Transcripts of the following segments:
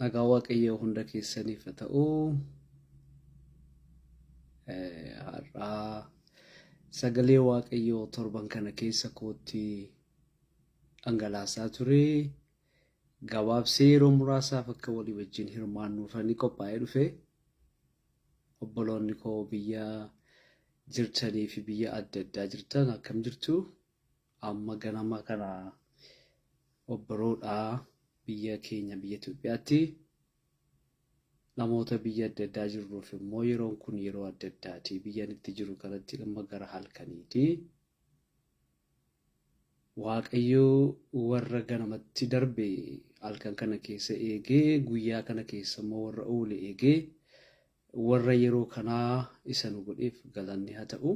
Nagaa Waaqayyoo hunda keessaniif haa ta'u. Har'aa sagalee Waaqayyoo torban kana keessa kootti dhangalaasaa ture. Gabaabsee yeroo muraasaaf akka walii wajjin hirmaannuuf ani qophaa'ee dhufe. Obboloonni koo biyya jirtanii fi biyya adda addaa jirtan akkam jirtu? Amma ganama kana obboroodhaa biyya keenya biyya Itoophiyaatti namoota biyya adda addaa jirruuf immoo yeroon kun yeroo adda addaati. Biyyan itti jiru kanatti amma gara halkaniiti. Waaqayyo warra ganamatti darbe halkan kana keessa eegee, guyyaa kana keessa immoo warra oole eegee, warra yeroo kanaa isa nu godheef galanni haa ta'u.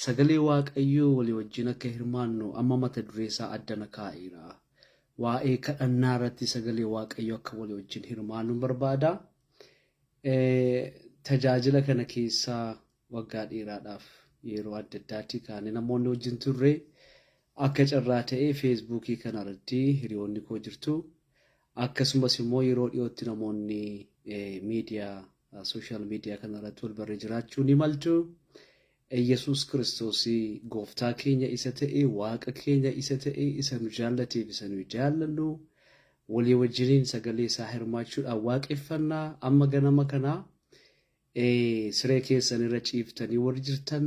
Sagalee Waaqayyoo walii wajjin akka hirmaannu amma mata duree isaa addana kaa'eera. Waa'ee kadhannaa irratti sagalee Waaqayyoo akka walii wajjin hirmaannu barbaada. Tajaajila kana keessaa waggaa dheeraadhaaf yeroo adda addaatti kaane namoonni wajjin turre akka carraa ta'ee feesbuukii kana irratti hiriyoonni koo jirtu. Akkasumas immoo yeroo dhiyootti namoonni miidiyaa sooshaal miidiyaa kana irratti wal barree jiraachuu ni maltu. Yesuus Kiristoos gooftaa keenya isa ta'e, waaqa keenya isa ta'e, isa nu jaallateef isa nu jaallannu walii wajjiniin sagalee isaa hirmaachuudhaan waaqeffannaa. Amma ganama kana siree keessan irra ciiftanii warri jirtan,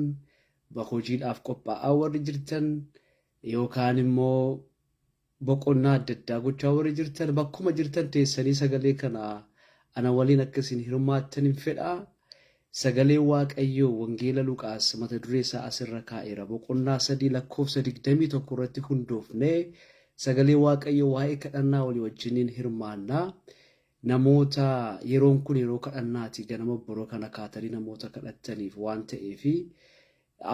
hojiidhaaf qophaa'aa warri jirtan, yookaan immoo boqonnaa adda addaa gochaa warri jirtan, bakkuma jirtan teessanii sagalee kana ana waliin akkasiin hirmaattan hin fedhaa. Sagalee Waaqayyoo Wangeela Luqaas mata duree isaa asirra kaa'eera. Boqonnaa 3:21 irratti hundoofnee sagalee Waaqayyoo waa'ee kadhannaa walii wajjiniin hirmaannaa. Namoota yeroon kun yeroo kadhannaati, ganama boroo kana kaatanii namoota kadhattaniif waan ta'eef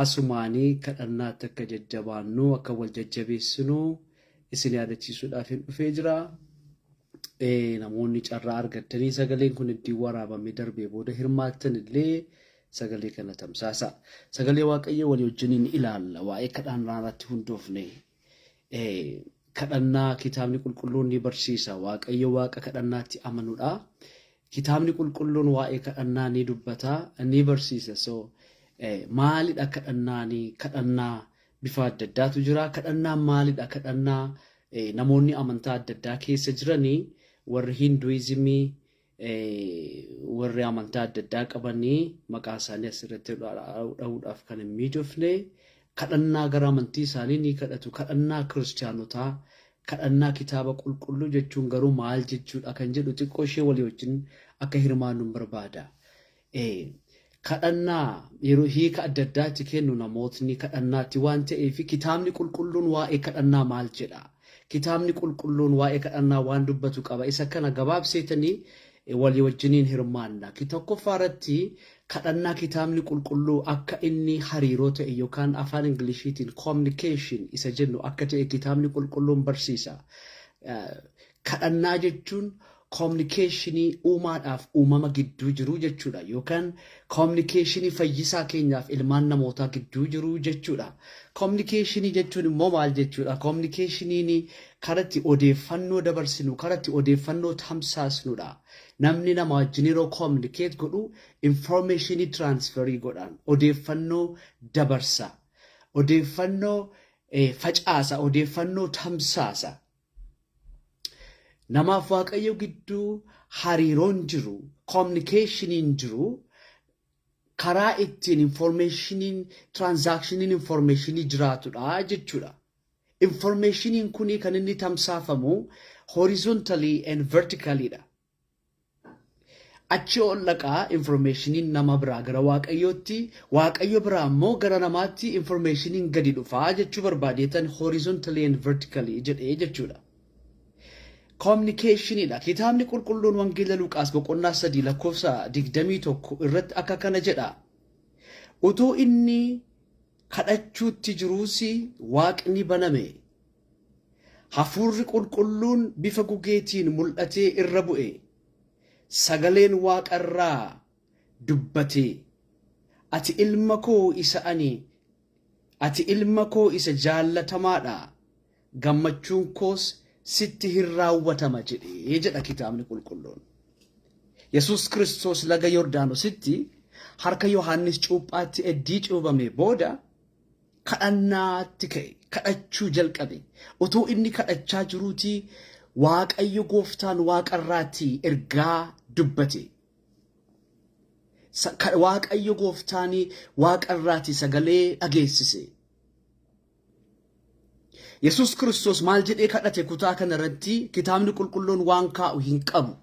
asumaanii kadhannaatti akka jajjabaannu, akka wal jajjabeessinu isin yaadachiisuudhaaf hin dhufee jira. Namoonni carraa argatanii sagaleen kun ittiin waraabamee darbee booda hirmaattan illee sagalee kana tamsaasa. Sagalee Waaqayyoo walii wajjiniin ilaalla. Waa'ee kadhannaa irratti hundoofne. Kadhannaa kitaabni qulqulluun ni barsiisa. Waaqayyo waaqa kadhannaatti amanuudha. Kitaabni qulqulluun waa'ee kadhannaa ni dubbata, ni barsiisa. Maalidha kadhannaani? Kadhannaa bifa adda addaatu jira. Kadhannaa maalidha? Kadhannaa namoonni amantaa adda addaa keessa jiranii, warri Hinduizimii, warri amantaa adda addaa qabanii maqaa isaanii asirratti dha'uudhaaf kan hin mijoofne, kadhannaa gara amantii isaanii ni kadhatu. Kadhannaa kiristaanotaa, kadhannaa kitaaba qulqulluu jechuun garuu maal jechuudha kan jedhu xiqqoo ishee walii wajjin akka hirmaannu barbaada. Kadhannaa yeroo hiika adda addaatti kennu namootni kadhannaatti waan ta'eef kitaabni qulqulluun waa'ee kadhannaa maal jedha? Kitaabni qulqulluun waa'ee kadhannaa waan dubbatu qaba. Isa kana gabaabseetanii walii wajjiniin hirmaanna. Tokkoffaa irratti kadhannaa kitaabni qulqulluu akka inni hariiroo ta'e yookaan afaan Ingiliishiitiin communication isa jennu akka ta'e kitaabni qulqulluun barsiisa. Kadhannaa jechuun communicationii uumaadhaaf uumama gidduu jiru jechuudha, yookaan communicationii fayyisaa keenyaaf ilmaan namootaa gidduu jiru jechuudha. Communicationii jechuun immoo maal jechuudha? Communicationiin karatti odeeffannoo dabarsinu, karatti odeeffannoo tamsaasnudha. Namni nama wajjin yeroo communicate godhu informationii transferii godhan, odeeffannoo dabarsa, odeeffannoo facaasa, odeeffannoo tamsaasa. Namaaf Waaqayyo gidduu hariiroon jiru, communicationiin jiru, karaa ittiin informationiin, transactioniin informationii jiraatudha jechuudha. Informationiin kuni kan inni tamsaafamu horizontally and vertically dha. Achi ol dhaqaa informationiin nama biraa gara Waaqayyootti, Waaqayyo biraa immoo gara namaatti informationiin gadi dhufaa jechuu barbaadeetan horizontally and vertically jedhee jechuudha. Communicationidha. Kitaabni qulqulluun Wangeela Luqaas boqonnaa 3:21 irratti akka kana jedha. Utuu inni kadhachuutti jiruus Waaqni baname. Hafuurri qulqulluun bifa gugeetiin mul'atee irra bu'e. Sagaleen Waaqarraa dubbate. Ati ilma koo isa jaallatamaadha. Gammachuun koos sitti hin raawwatama jedhee jedha kitaabni qulqulluun. Yesus Kiristoos laga Yordaanositti harka Yohaannis cuuphaatti eddii cuubame booda kadhannaatti ka'e, kadhachuu jalqabe. Utuu inni kadhachaa jiruutii Waaqayyo Gooftaan Waaqarraatii ergaa dubbate. Waaqayyo Gooftaan Waaqarraatii sagalee dhageessise. Yesus Kiristoos maal jedhee kadhate kutaa kanarratti kitaabni qulqulluun waan kaa'u hin qabu.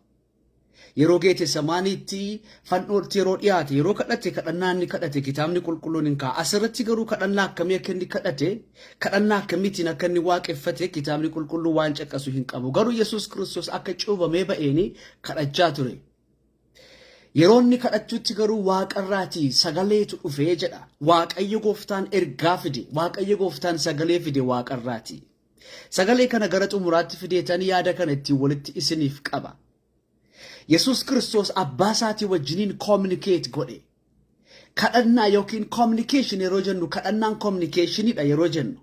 Yeroo Geetesemaaniitti fannootti yeroo dhiyaate yeroo kadhate kadhannaa inni kadhate kitaabni qulqulluun hin kaa'a. Asirratti garuu kadhannaa akkamii akka inni kadhate, kadhannaa akkamiitiin akka inni waaqeffate kitaabni qulqulluun waan caqasu hin qabu. Garuu Yesus Kiristoos akka cuubamee ba'eeni kadhachaa ture. Yeroo inni kadhachuutti garuu Waaqarraatii sagaleetu dhufee jedha. Waaqayyo Gooftaan ergaa fide, Waaqayyo Gooftaan sagalee fide Waaqarraatii. Sagalee kana gara xumuraatti fideetan yaada kana ittiin walitti isiniif qaba. Yesus Kiristoos abbaa isaatii wajjiniin communicate godhe. Kadhannaa yookiin communication yeroo jennu kadhannaan communicationidha yeroo jennu.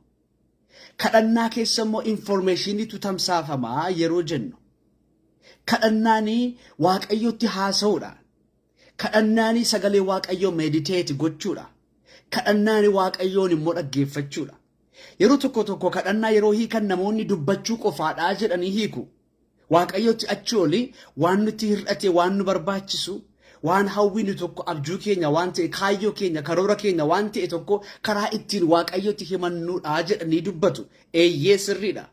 Kadhannaa keessa immoo informationitu tamsaafamaa yeroo jennu. Kadhannaani Waaqayyotti haasa'uudha. Kadhannaani sagalee Waaqayyoo meditate gochuudha. Kadhannaani Waaqayyoon immoo dhaggeeffachuudha. Yeroo tokko tokko kadhannaa yeroo hiikan namoonni dubbachuu qofaadhaa jedhanii hiiku. Waaqayyotti achi oli waan nuti hir'ate waan nu barbaachisu waan hawwinu tokko abjuu keenya waan ta'e kaayyoo keenya karoora keenya waan ta'e tokko karaa ittiin Waaqayyotti himannuudha jedhanii dubbatu. Eeyyee sirriidha.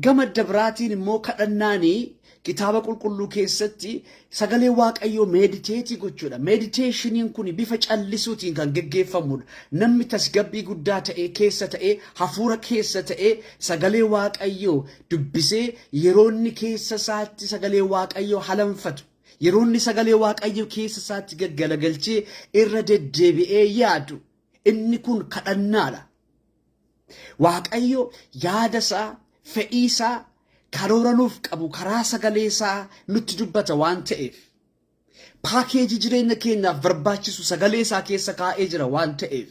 Gama dabraatiin immoo kadhannaanii kitaaba qulqulluu keessatti sagalee Waaqayyoo meditate gochuudha. Meditationiin kun bifa callisuutiin kan geggeeffamudha. Namni tasgabbii guddaa ta'ee keessa ta'ee hafuura keessa ta'ee sagalee Waaqayyoo dubbisee yeroo inni keessa isaatti sagalee Waaqayyoo halanfatu. Yeroo inni sagalee Waaqayyoo keessa isaatti gaggalagalchee irra deddeebi'ee yaadu. Inni kun kadhannaadha. Waaqayyo yaada isaa, fedhii isaa karoora nuuf qabu karaa sagalee isaa nutti dubbata waan ta'eef. Paakeejii jireenya keenyaaf barbaachisu sagalee isaa keessa kaa'ee jira waan ta'eef.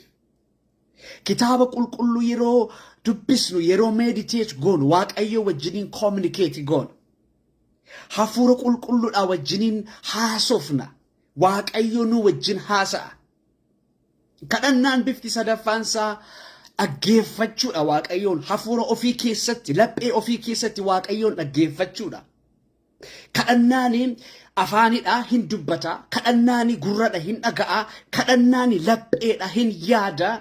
Kitaaba qulqulluu yeroo dubbisnu yeroo meditate goonu Waaqayyo wajjiniin communicate goonu. Hafuura qulqulluudhaa wajjiniin haasofna. Waaqayyo nu wajjin haasa'a. Kadhannaan bifti sadaffaansaa dhaggeeffachuudha Waaqayyoon hafuura ofii keessatti laphee ofii keessatti Waaqayyoon dhaggeeffachuudha. Kadhannaani afaanidha hin dubbata, kadhannaani gurradha hin dhaga'a, kadhannaani lapheedha hin yaada,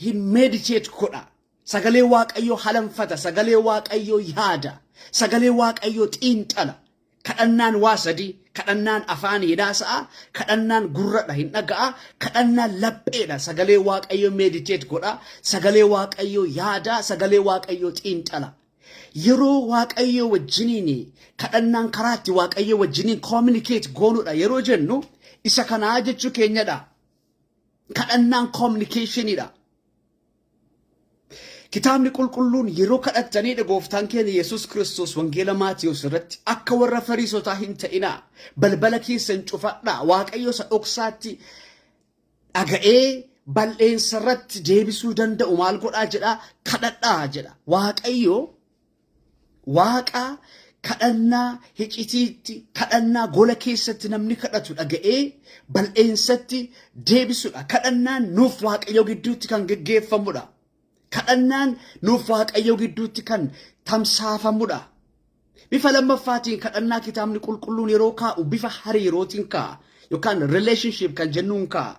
hin meditate godha. Sagalee Waaqayyoo halanfata, sagalee Waaqayyoo yaada, sagalee Waaqayyoo xiinxala. Kadhannaan waa sadii, kadhannaan afaanidha sa'a, kadhannaan gurradha hin dhaga'a, kadhannaan lapheedha sagalee Waaqayyoo meditate godha, sagalee Waaqayyoo yaada, sagalee Waaqayyoo xiinxala. Yeroo Waaqayyoo wajjiniin kadhannaan karaatti Waaqayyoo wajjiniin communicate goonudha yeroo jennu isa kanaa jechuu keenyadha. Kadhannaan communicationidha. Kitaabni qulqulluun yeroo kadhattaniidha Gooftaan keenya Yesus Kiristoos wangeela Maatiyos irratti akka warra Fariisotaa hin ta'inaa balbala keessan cufadhaa Waaqayyo isa dhoksaatti dhaga'ee bal'eensa irratti deebisuu danda'u maal godhaa jedhaa kadhadhaa jedha. Waaqayyo Waaqa kadhannaa hicitiitti kadhannaa gola keessatti namni kadhatu dhaga'ee bal'eensatti deebisudha. Kadhannaan nuuf Waaqayyo gidduutti kan geggeeffamudha. Kadhannaan nuuf Waaqayyo gidduutti kan tamsaafamudha. Bifa lammaffaatiin kadhannaa kitaabni qulqulluun yeroo kaa'u bifa hariirootiin kaa'a yookaan relationship kan jennuun kaa'a.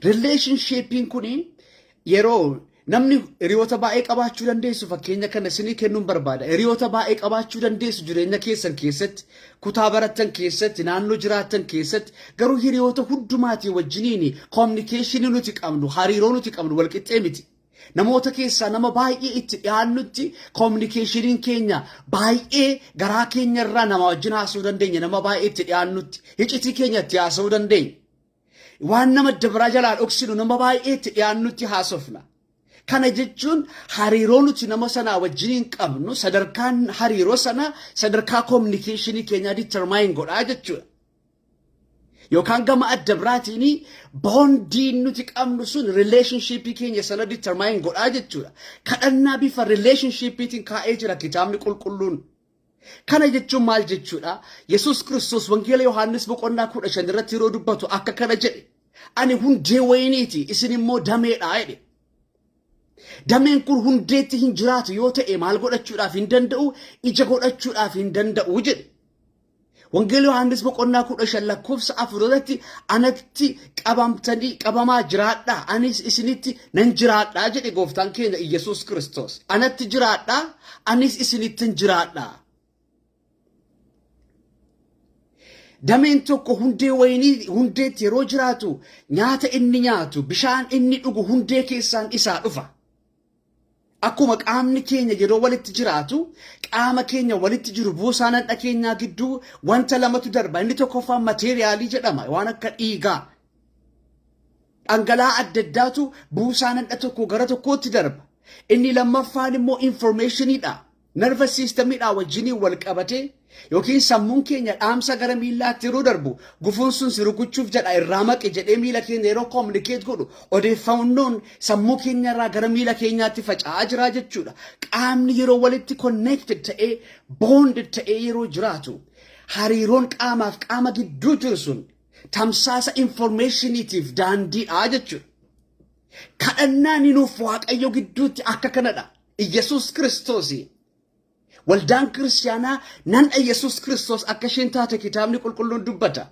Relationshipiin kun yeroo namni hiriyoota baay'ee qabaachuu dandeessu fakkeenya kana isinii kennuun barbaada. Hiriyoota baay'ee qabaachuu dandeessu jireenya keessan keessatti, kutaa barattan keessatti, naannoo jiraattan keessatti, garuu hiriyoota hundumaatii wajjiniin communication nuti qabnu, hariiroo nuti qabnu wal qixxee miti. Namoota keessaa nama baay'ee itti dhiyaannutti communicationiin keenya baay'ee garaa keenya irraa nama wajjin haasa'uu dandeenya, nama baay'ee itti dhiyaannutti icitii keenya itti haasa'uu dandeenya. Waan nama dabraa jalaa dhoksinu nama baay'ee itti dhiyaannutti haasofna. Kana jechuun hariiroo nuti nama sanaa wajjiniin qabnu sadarkaan hariiroo sana sadarkaa communicationii keenya determine godhaa jechuudha. yookaan gama adda biraatiini boondiin nuti qabnu sun relationshipii keenya sana determine godhaa jechuudha. Kadhannaa bifa relationshipiitiin kaa'ee jira kitaabni qulqulluun. Kana jechuun maal jechuudha? Yesuus Kiristoos wangeela Yohaannis boqonnaa 15 irratti yeroo dubbatu akka kana jedhe, ani hundee wayiniiti isin immoo dameedha jedhe. Dameen kun hundeetti hin jiraatu yoo ta'e maal godhachuudhaaf hin danda'u? Ija godhachuudhaaf hin danda'u jedhe. Wangeela Yohaannis boqonnaa 15 lakkoofsa 4 irratti anatti qabamtanii qabamaa jiraadhaa anis isinitti nan jiraadhaa jedhe gooftaan keenya Yesuus Kiristoos. Anatti jiraadhaa anis isinittin jiraadhaa. Dameen tokko hundee wayinii hundeetti yeroo jiraatu nyaata inni nyaatu bishaan inni dhugu hundee keessaan isaa dhufa. Akkuma qaamni keenya yeroo walitti jiraatu qaama keenya walitti jiru buusaan hadha keenyaa gidduu wanta lamatu darba. Inni tokkoffaan materiaalii jedhama, waan akka dhiigaa. Dhangala'aa adda addaatu buusaan hadha tokko gara tokkootti darba. Inni lammaffaan immoo informationiidha. Nervous systemiidha wajjiniin wal qabate yookiin sammuun keenya dhaamsa gara miillaatti yeroo darbu gufuun sun si rukuchuuf jedha irraa maqe jedhee miila keenya yeroo communicate godhu odeeffannoon sammuu keenya irraa gara miila keenyaatti faca'aa jira jechuudha. Qaamni yeroo walitti connected ta'ee bonded ta'ee yeroo jiraatu hariiroon qaamaaf qaama gidduu jiru sun tamsaasa informationiitiif daandiidha jechuudha. Kadhannaan nuuf Waaqayyo gidduutti akka kanadha. Yesuus Kiristoos waldaan kiristaanaa nan Yesuus Kiristoos akka isheen taate kitaabni qulqulluun dubbata.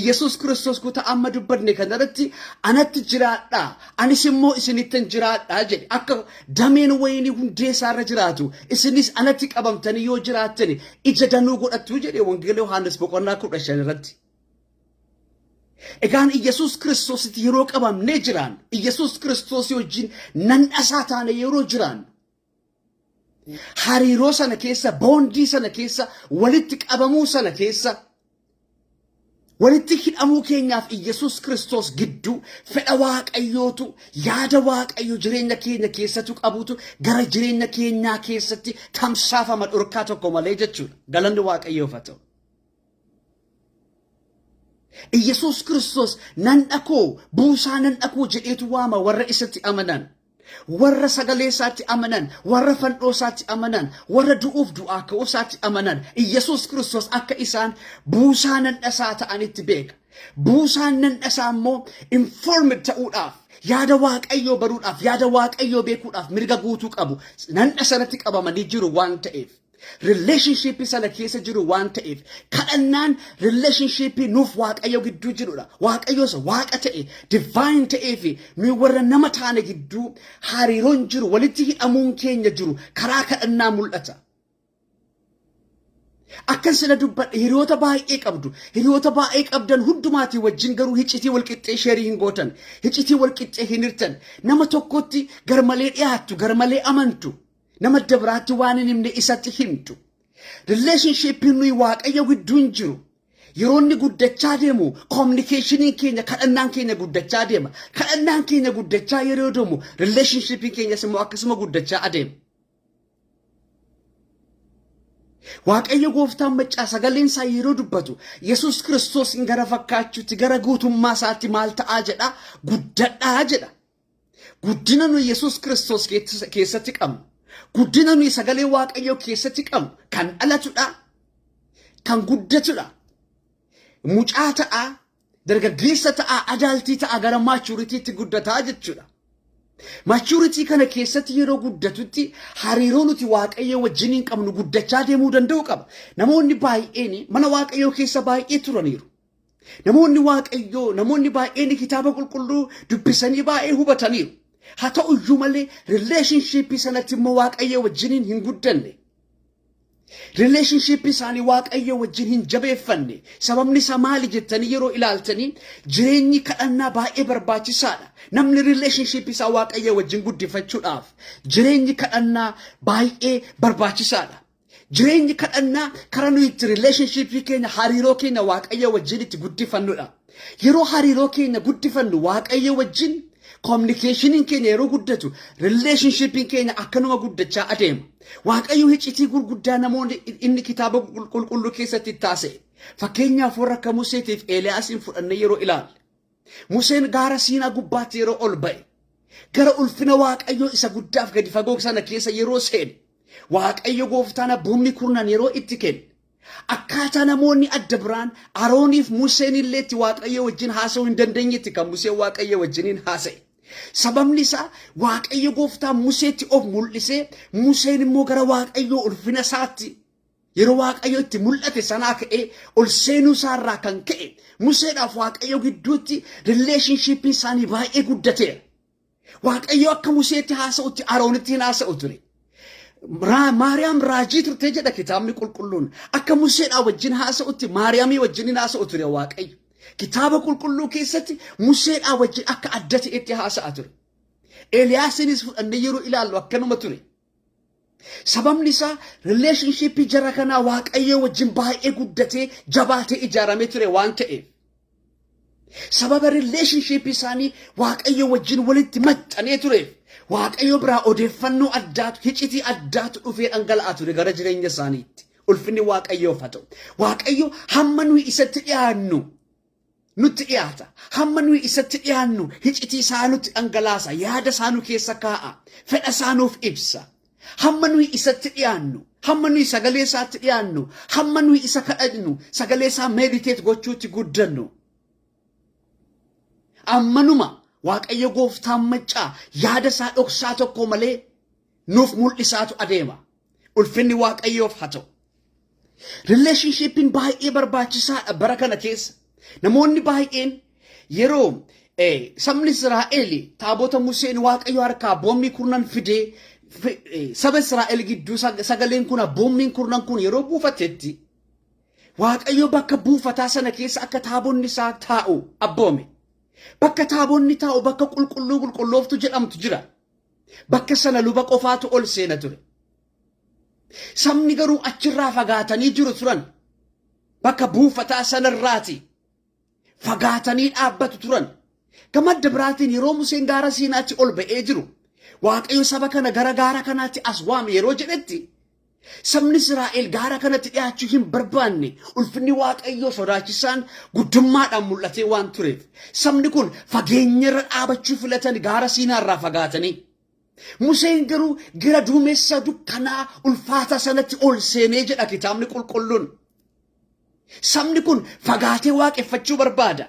Yesuus Kiristoos kutaa amma dubbanne kanarratti anatti jiraadhaa anis immoo isinittin jiraadhaa jedhe. Akka dameen wayinii hundee isaarra jiraatu isinis anatti qabamtanii yoo jiraattani ija danuu godhattu jedhe wangeela Yohaannis boqonnaa 15 irratti. Egaan Yesuus Kiristoositti yeroo qabamnee jiraan Yesuus Kiristoos wajjin nan dhasaa taane yeroo jiraan hariiroo sana keessa boondii sana keessa walitti qabamuu sana keessa walitti hidhamuu keenyaaf Yesuus Kiristoos gidduu fedha Waaqayyootu yaada Waaqayyo jireenya keenya keessatti qabutu gara jireenya keenyaa keessatti tamsaafama dhorkaa tokko malee jechuudha. Galanni Waaqayyoof haa ta'u. Yesuus Kiristoos nan dhakoo buusaa nan dhakoo jedheetu waama warra isatti amanan. Warra sagalee isaatti amanan, warra fannoo isaatti amanan, warra du'uuf du'aa ka'uu isaatti amanan. Yesuus Kiristoos akka isaan buusaa nan dhasaa ta'anitti beeka. Buusaan nan dhasaa immoo informed ta'uudhaaf, yaada Waaqayyoo baruudhaaf, yaada Waaqayyoo beekuudhaaf mirga guutuu qabu. Nan dhasanatti qabamanii jiru waan ta'eef. Relationship sana keessa jiru waan ta'eef kadhannaan relationship nuuf Waaqayyo gidduu jirudha. Waaqayyoos Waaqa ta'e divine ta'ee fi nu warra nama taane gidduu hariiroon jiru walitti hidhamuun keenya jiru karaa kadhannaa mul'ata. Akkan sila dubbadhe hiriyoota baay'ee qabdu. Hiriyoota baay'ee qabdan hundumaatii wajjin garuu hiccitii walqixxee sheerii hin gootan. Hiccitii walqixxee hin hirtan. Nama tokkotti garmalee dhiyaattu, garmalee amantu. Nama dabraatti waan hin himne isatti himtu. Relationship nuyi Waaqayyo gidduun jiru. Yeroo inni guddachaa deemu communicationiin keenya kadhannaan keenya guddachaa deema. Kadhannaan keenya guddachaa yeroo deemu relationship keenyas immoo akkasuma guddachaa adeema. Waaqayyo gooftaan maccaa sagaleen isaa yeroo dubbatu Yesuus Kiristoos gara fakkaachuutti gara guutummaa isaatti maal ta'aa jedha? Guddadhaa jedha. Guddina nuyi Yesuus Kiristoos keessatti qabnu. Guddina nuyi sagalee Waaqayyoo keessatti qabnu kan dhalatudha, kan guddatudha. Mucaa ta'a, dargaggeessa ta'a, adaaltii ta'a gara maachuritiitti guddataa jechuudha. Maachuritii kana keessatti yeroo guddatutti hariiroo nuti Waaqayyoo wajjiniin qabnu guddachaa deemuu danda'u qaba. Namoonni baay'een mana Waaqayyoo keessa baay'ee turaniiru. Namoonni baay'een kitaaba qulqulluu dubbisanii baay'ee hubataniiru. Haa ta'u iyyuu malee relationship sanatti immoo Waaqayyo wajjiniin hin guddanne. Relationship isaanii Waaqayyo wajjin hin jabeeffanne. Sababni isaa maali jettanii yeroo ilaaltanii jireenyi kadhannaa baay'ee barbaachisaadha. Namni relationship isaa Waaqayyo wajjin guddifachuudhaaf jireenyi kadhannaa baay'ee barbaachisaadha. Jireenyi kadhannaa karaa nuyi itti relationship keenya hariiroo keenya Waaqayyo wajjin itti guddifannudha. Yeroo hariiroo keenya guddifannu Waaqayyo wajjin Communicationin keenya yeroo guddatu, relationshipin keenya akkanuma guddachaa adeema. Waaqayyo iccitii gurguddaa namoonni inni kitaaba qulqulluu keessatti taasise. Fakkeenyaaf warra akka Museetiif Eeliyaasin fudhannee yeroo ilaalle. Museen gaara Siinaa gubbaatti yeroo ol ba'e. Gara ulfina Waaqayyoo isa guddaaf gadi fagoo sana keessa yeroo seene. Waaqayyo gooftaan abboommii kurnan yeroo itti kenne. Akkaataa namoonni adda biraan Arooniif Museen illee itti Waaqayyo wajjin haasa'uu hin dandeenyetti kan Museen Waaqayyo wajjiniin haasa'e. Sababni isaa Waaqayyo gooftaan Museetti of mul'isee Museen immoo gara Waaqayyo ulfina isaatti yeroo Waaqayyo itti mul'ate sanaa ka'ee ol seenuu isaarraa kan ka'e Museedhaaf Waaqayyo gidduutti relationshipin isaanii baay'ee guddateera. Waaqayyo akka Museetti haasa'utti Aroonitti hin haasa'u ture. Maariyaam raajii turte jedha kitaabni qulqulluun. Akka Museedhaa wajjin haasa'utti Maariyaamii wajjin hin haasa'u ture Waaqayyo. Kitaaba qulqulluu keessatti Museedhaa wajjin akka adda ta'etti haasa'a ture. Eeliyaasinis fudhannee yeroo ilaallu akkanuma ture. Sababni isaa relationship jara kanaa Waaqayyo wajjin baay'ee guddatee jabaatee ijaaramee ture waan ta'eef. Sababa relationship isaanii Waaqayyo wajjin walitti maxxanee tureef Waaqayyo biraa odeeffannoo addaatu iccitii addaatu dhufee dhangala'aa ture gara jireenya isaaniitti. Ulfinni Waaqayyoof haa ta'u. Waaqayyo hamma nuyi isatti dhiyaannu nutti dhiyaata. Hamma nuyi isatti dhiyaannu iccitii isaa nutti dhangalaasa. Yaada isaa nu keessa kaa'a. Fedha isaa nuuf ibsa. Hamma nuyi isatti dhiyaannu. Hamma nuyi sagalee isaatti dhiyaannu. Hamma nuyi isa kadhannu. Sagalee isaa meditate gochuutti guddannu. Ammanuma Waaqayyo gooftaan maccaa yaada isaa dhoksaa tokko malee nuuf mul'isaatu adeema. Ulfinni Waaqayyoof haa ta'u. Relationshipin baay'ee barbaachisaadha bara kana keessa. Namoonni baay'een yeroo sabni Israa'el taabota Museen Waaqayyo harkaa abboommii kurnan fidee saba Israa'el gidduu sagaleen kun abboommiin kurnan kun yeroo buufatetti Waaqayyo bakka buufataa sana keessa akka taabonni isaa taa'u abboome. Bakka taabonni taa'u bakka qulqullooftu jedhamtu jira. Bakka sana luba qofaatu ol seena ture. Sabni garuu achirraa fagaatanii jiru turan. Bakka buufataa sanarraati. Fagaatanii dhaabbatu turan. Gamadda biraatiin yeroo Museen gaara Siinaatti ol ba'ee jiru. Waaqayyo saba kana gara gaara kanaatti as waame yeroo jedhetti. Sabni Israa'el gaara kanatti dhiyaachuu hin barbaanne ulfinni Waaqayyoo sodaachisaan guddummaadhaan mul'atee waan tureef. Sabni kun fageenyarra dhaabachuu filatan gaara Siinaarraa fagaatanii. Museen garuu gara duumessa dukkanaa ulfaata sanatti ol seenee jedha kitaabni qulqulluun. Sabni kun fagaatee waaqeffachuu barbaada.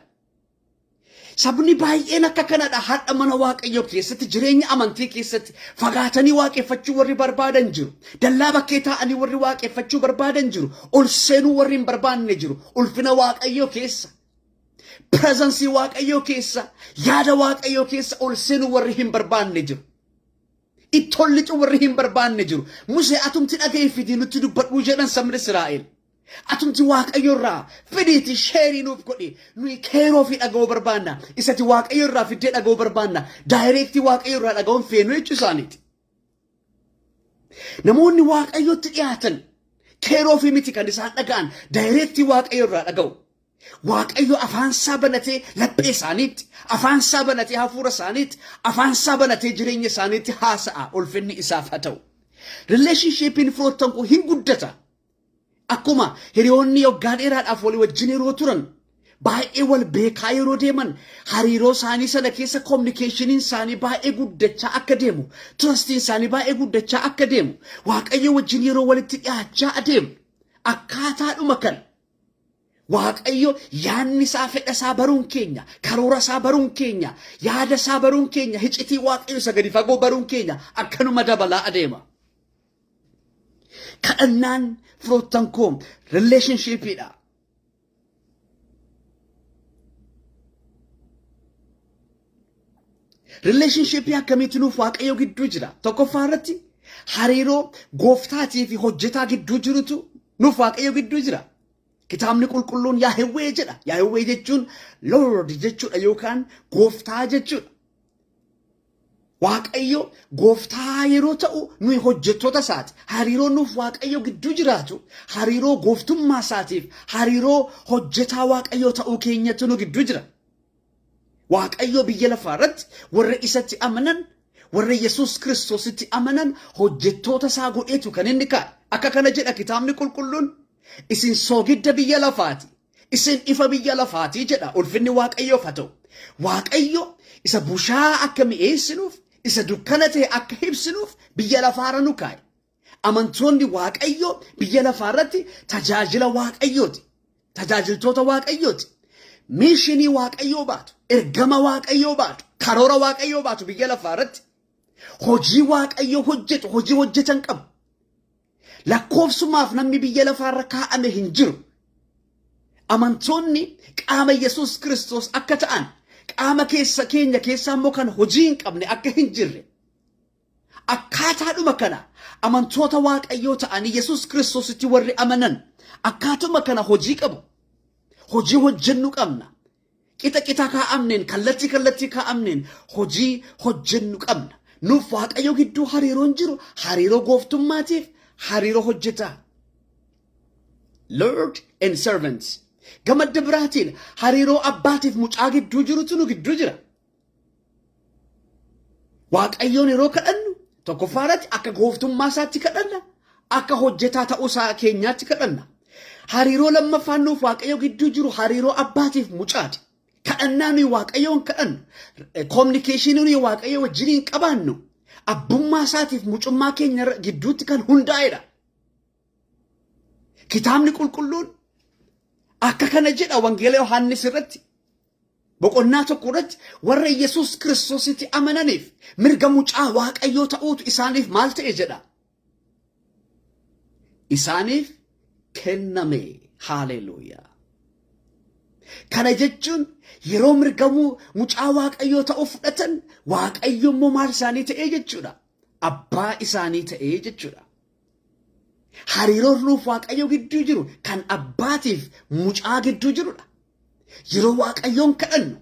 Sabni baay'een akka kanadha har'a mana Waaqayyoo keessatti jireenya amantii keessatti fagaatanii waaqeffachuu warri barbaadan jiru. Dallaa bakkee taa'anii warri waaqeffachuu barbaadan jiru. Ol seenuu warri hin barbaanne jiru. Ulfina Waaqayyoo keessa. Prezeensii Waaqayyoo keessa. Yaada Waaqayyoo keessa ol seenuu warri hin barbaanne jiru. Ittolli warri hin barbaanne jiru. Musee atumti dhaga'ee fidii nutti dubbadhuu jedhan sabni Israa'el. Atumti Waaqayyoorraa fidiiti sheerii nuuf godhi. Nuyi keeroo fi dhaga'uu barbaanna. Isatti Waaqayyoorraa fiddee dhaga'uu barbaanna. Daayireektii Waaqayyoorraa dhaga'uun feenu jechuu isaaniiti. Namoonni Waaqayyootti dhiyaatan keeroo fi miti kan isaan dhaga'an daayireektii Waaqayyoorraa dhaga'u. Waaqayyo afaansaa banatee laphee isaaniitti, afaansaa banatee hafuura isaaniitti, afaansaa banatee jireenya isaaniitti haasa'a. Ulfinni isaaf haa ta'u. Relationshipin firoottan koo hin guddata. Akkuma hiriyoonni waggaa dheeraadhaaf walii wajjin yeroo turan baay'ee wal beekaa yeroo deeman hariiroo isaanii sana keessa communicationin isaanii baay'ee guddachaa akka deemu, trustiin isaanii baay'ee guddachaa akka deemu, Waaqayyo wajjin yeroo walitti dhiyaachaa adeemu akkaataadhuma kan Waaqayyo yaadni isaa fedha isaa baruun keenya, karoora isaa baruun keenya, yaada isaa baruun keenya, iccitii Waaqayyo isa gadi fagoo baruun keenya akkanuma dabalaa adeema. Kadhannaan firoottan koo relationshipidha. Relationship akkamitti nuuf Waaqayyo gidduu jira. Tokkoffaa irratti hariiroo gooftaatii fi hojjetaa gidduu jirutu nuuf Waaqayyo gidduu jira. Kitaabni qulqulluun Yaahweh jedha. Yaahweh jechuun Lord jechuudha yookaan gooftaa jechuudha. Waaqayyo gooftaa yeroo ta'u nuyi hojjettoota isaati. Hariiroo nuuf Waaqayyo gidduu jiraatu hariiroo gooftummaa isaatiif hariiroo hojjetaa Waaqayyo ta'uu keenyatu nu gidduu jira. Waaqayyo biyya lafaarratti warra isatti amanan warra Yesuus Kiristoositti amanan hojjettoota isaa godheetu kan inni kaa'e. Akka kana jedha kitaabni qulqulluun isin soogidda biyya lafaati. Isin ifa biyya lafaati jedha. Ulfinni Waaqayyoof haa ta'u. Waaqayyo isa bushaa akka mi'eessinuuf isa dukkana ta'e akka ibsinuuf biyya lafaarra nu kaa'e. Amantoonni Waaqayyo biyya lafaarratti tajaajila Waaqayyooti. Tajaajiltoota Waaqayyooti. Mishinii Waaqayyoo baatu. Ergama Waaqayyoo baatu. Karoora Waaqayyoo baatu biyya lafaarratti. Hojii Waaqayyoo hojjetu. Hojii hojjetan qabu. Lakkoofsumaaf namni biyya lafaarra kaa'ame hin jiru. Amantoonni qaama Yesuus Kiristoos akka ta'an qaama keenya keessaa immoo kan hojii hin qabne akka hin jirre. Akkaataadhuma kana amantoota Waaqayyoo ta'anii Yesuus Kiristoositti warri amanan akkaatuma kana hojii qabu. Hojii hojjennu qabna. Qixa kaa'amneen kallattii kaa'amneen hojii hojjennu qabna. Nuuf Waaqayyo gidduu hariiroon jiru hariiroo gooftummaatiif hariiroo hojjetaa. Lord and servants. Gama biraatiin hariiroo abbaatiif mucaa gidduu jirutu nu gidduu jira. Waaqayyoon yeroo kadhannu tokkoffaarratti akka gooftummaa isaatti kadhanna. Akka hojjetaa ta'uu isaa keenyaatti kadhanna. Hariiroo lammaffaan nuuf Waaqayyo gidduu jiru hariiroo abbaatiif mucaati. Kadhannaa nuyi Waaqayyoon kadhannu. Communication nuyi Waaqayyo wajjiniin qabaannu. Abbummaa isaatiif mucummaa keenya gidduutti kan hundaa'edha. Kitaabni qulqulluun akka kana jedha wangeela Yohaannis irratti. Boqonnaa tokko irratti warra Yesuus Kiristoositti amananiif mirga mucaa Waaqayyoo ta'uutu isaaniif maal ta'e jedha. Isaaniif kenname. Haleluuyaa. Kana jechuun yeroo mirga mucaa Waaqayyoo ta'uu fudhatan Waaqayyo immoo maal isaanii ta'ee jechuudha. Abbaa isaanii ta'ee jechuudha. Hariiroo nuuf Waaqayyo gidduu jiru kan abbaatiif mucaa gidduu jirudha. Yeroo Waaqayyoon kadhannu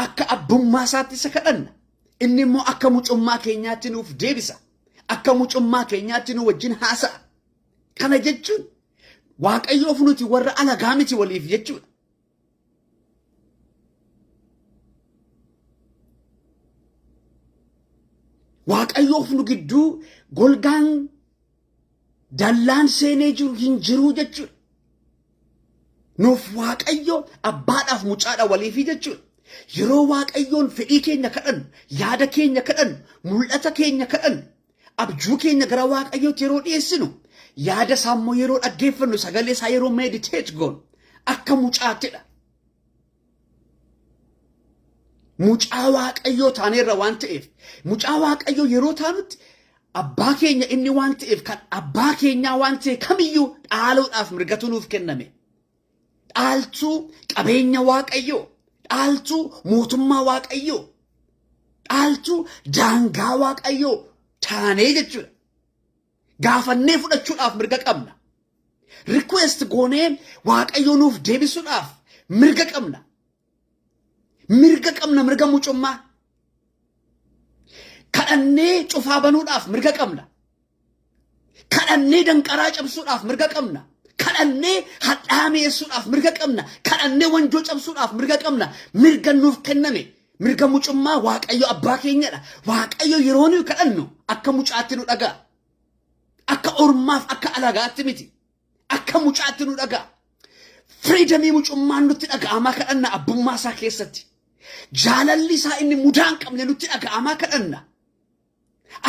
akka abbummaa isaatti isa kadhanna. Inni immoo akka mucummaa keenyaatti nuuf deebisa. Akka mucummaa keenyaatti nu wajjin haasa'a. Kana jechuun Waaqayyoof nuti warra alagaa miti waliif jechuudha. Waaqayyoof nu gidduu golgaan dallaan seenee jiru hin jiru jechuudha. Nuuf Waaqayyo abbaadhaaf mucaadha waliifi jechuudha. Yeroo Waaqayyoon fedhii keenya kadhannu, yaada keenya kadhannu, mul'ata keenya kadhannu, abjuu keenya gara Waaqayyootti yeroo dhiyeessinu, yaada isaa immoo yeroo dhaggeeffannu, sagalee isaa yeroo meditate goonu akka mucaattidha. Mucaa Waaqayyoo taaneerra waan ta'eef, mucaa Waaqayyoo yeroo taanutti abbaa keenya inni waan ta'eef kan abbaa keenyaa waan ta'e kamiyyuu dhaaluudhaaf mirgatu nuuf kenname. Dhaaltuu qabeenya Waaqayyoo, dhaaltuu mootummaa Waaqayyoo, dhaaltuu daangaa Waaqayyoo taanee jechuudha. Gaafannee fudhachuudhaaf mirga qabna. Request goonee Waaqayyoo nuuf deebisuudhaaf mirga qabna. Mirga qabna, mirga mucummaa. Kadhannee cufaa banuudhaaf mirga qabna. Kadhannee danqaraa cabsuudhaaf mirga qabna. Kadhannee hadhaa mi'eessuudhaaf mirga qabna. Kadhannee wanjoo cabsuudhaaf mirga qabna. Mirga nuuf kenname. Mirga mucummaa Waaqayyo abbaa keenyadha. Waaqayyo yeroo nuyi kadhannu akka mucaatti nu dhaga'a. Akka ormaaf akka alagaatti miti. Akka mucaatti nu dhaga'a. Freedamii mucummaan nutti dhaga'amaa kadhanna abbummaa isaa keessatti. Jaalalli isaa inni mudaa hin qabne nutti dhaga'amaa kadhanna.